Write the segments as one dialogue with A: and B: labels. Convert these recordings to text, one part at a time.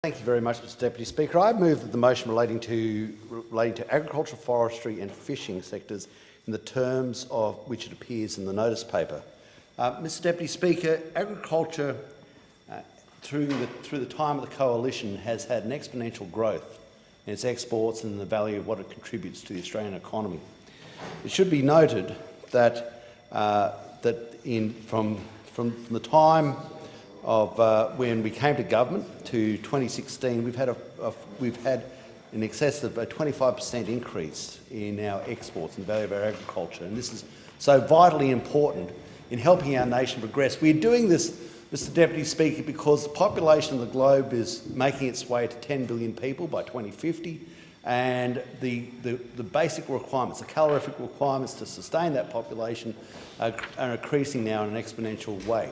A: Thank you very much, Mr Deputy Speaker. I move that the motion relating to agriculture, forestry and fishing sectors in the terms of which it appears in the notice paper. Mr Deputy Speaker, agriculture through the time of the coalition has had an exponential growth in its exports and the value of what it contributes to the Australian economy. It should be noted that from the time of when we came to government to 2016, we've had in excess of a 25% increase in our exports and the value of our agriculture, and this is so vitally important in helping our nation progress. We're doing this, Mr Deputy Speaker, because the population of the globe is making its way to 10 billion people by 2050, and the basic requirements, the calorific requirements to sustain that population are increasing now in an exponential way.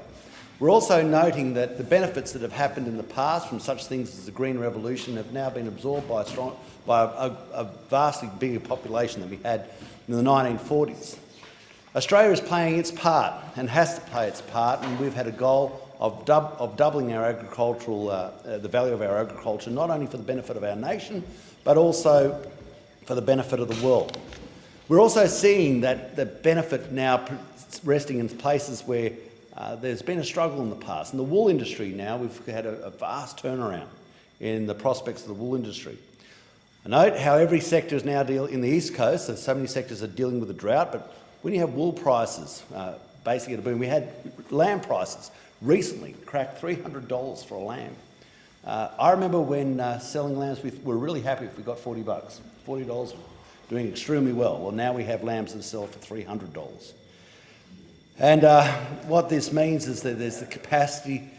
A: We're also noting that the benefits that have happened in the past from such things as the Green Revolution have now been absorbed by a vastly bigger population than we had in the 1940s. Australia is playing its part and has to play its part, and we've had a goal of doubling our agricultural, the value of our agriculture, not only for the benefit of our nation, but also for the benefit of the world. We're also seeing that the benefit now resting in places where there's been a struggle in the past. In the wool industry now, we've had a vast turnaround in the prospects of the wool industry. I note how every sector is now in the East Coast, so many sectors are dealing with a drought, but when you have wool prices basically at a boom, we had lamb prices recently cracked $300 for a lamb. I remember when selling lambs, we were really happy if we got $40. $40 doing extremely well. Well, now we have lambs that sell for $300. And what this means is that there's the capacity,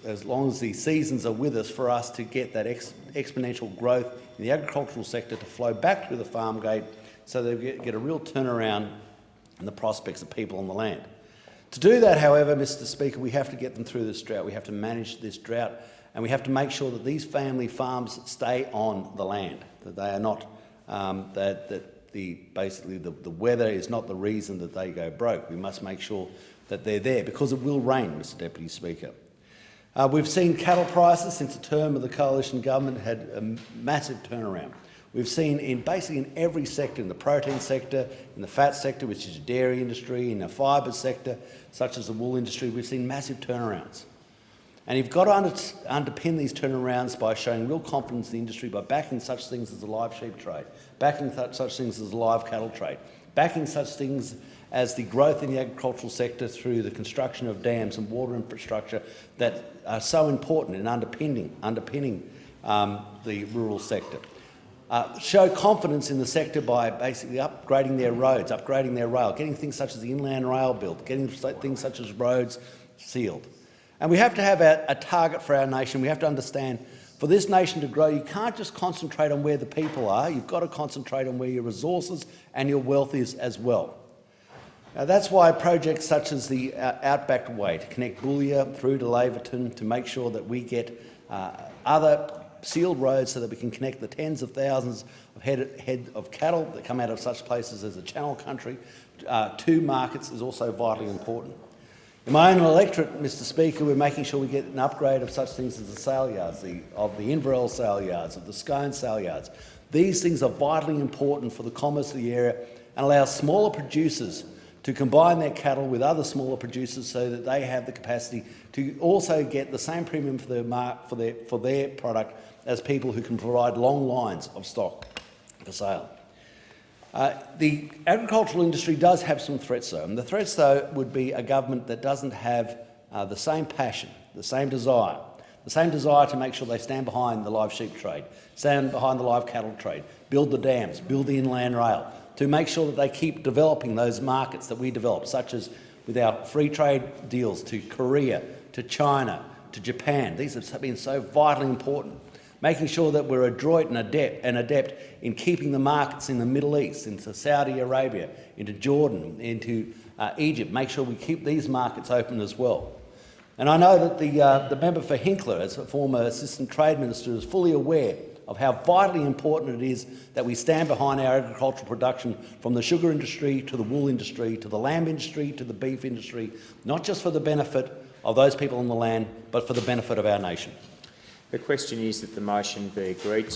A: as long as the seasons are with us, for us to get that exponential growth in the agricultural sector to flow back through the farm gate so that we get a real turnaround in the prospects of people on the land. To do that, however, Mr Speaker, we have to get them through this drought. We have to manage this drought, and we have to make sure that these family farms stay on the land, that they are not, basically the weather is not the reason that they go broke. We must make sure that they're there, because it will rain, Mr Deputy Speaker. We've seen cattle prices since the term of the coalition government had a massive turnaround. We've seen basically in every sector, in the protein sector, in the fat sector, which is the dairy industry, in the fibre sector, such as the wool industry, we've seen massive turnarounds. And you've got to underpin these turnarounds by showing real confidence in the industry, by backing such things as the live sheep trade, backing such things as the live cattle trade, backing such things as the growth in the agricultural sector through the construction of dams and water infrastructure that are so important in underpinning the rural sector. Show confidence in the sector by basically upgrading their roads, upgrading their rail, getting things such as the inland rail built, getting things such as roads sealed. And we have to have a target for our nation. We have to understand, for this nation to grow, you can't just concentrate on where the people are. You've got to concentrate on where your resources and your wealth is as well. Now, that's why projects such as the Outback Way to connect Boulia through to Laverton, to make sure that we get other sealed roads so that we can connect the tens of thousands of head of cattle that come out of such places as the Channel Country to markets, is also vitally important. In my own electorate, Mr Speaker, we're making sure we get an upgrade of such things as the sale yards, of the Inverell sale yards, of the Scone sale yards. These things are vitally important for the commerce of the area and allow smaller producers to combine their cattle with other smaller producers so that they have the capacity to also get the same premium for their product as people who can provide long lines of stock for sale. The agricultural industry does have some threats, though, and the threats, though, would be a government that doesn't have the same passion, the same desire to make sure they stand behind the live sheep trade, stand behind the live cattle trade, build the dams, build the inland rail, to make sure that they keep developing those markets that we develop, such as with our free trade deals to Korea, to China, to Japan. These have been so vitally important. Making sure that we're adroit and adept in keeping the markets in the Middle East, into Saudi Arabia, into Jordan, into Egypt. Make sure we keep these markets open as well. And I know that the member for Hinkler, as a former Assistant Trade Minister, is fully aware of how vitally important it is that we stand behind our agricultural production, from the sugar industry to the wool industry, to the lamb industry, to the beef industry, not just for the benefit of those people on the land, but for the benefit of our nation.
B: The question is that the motion be agreed to.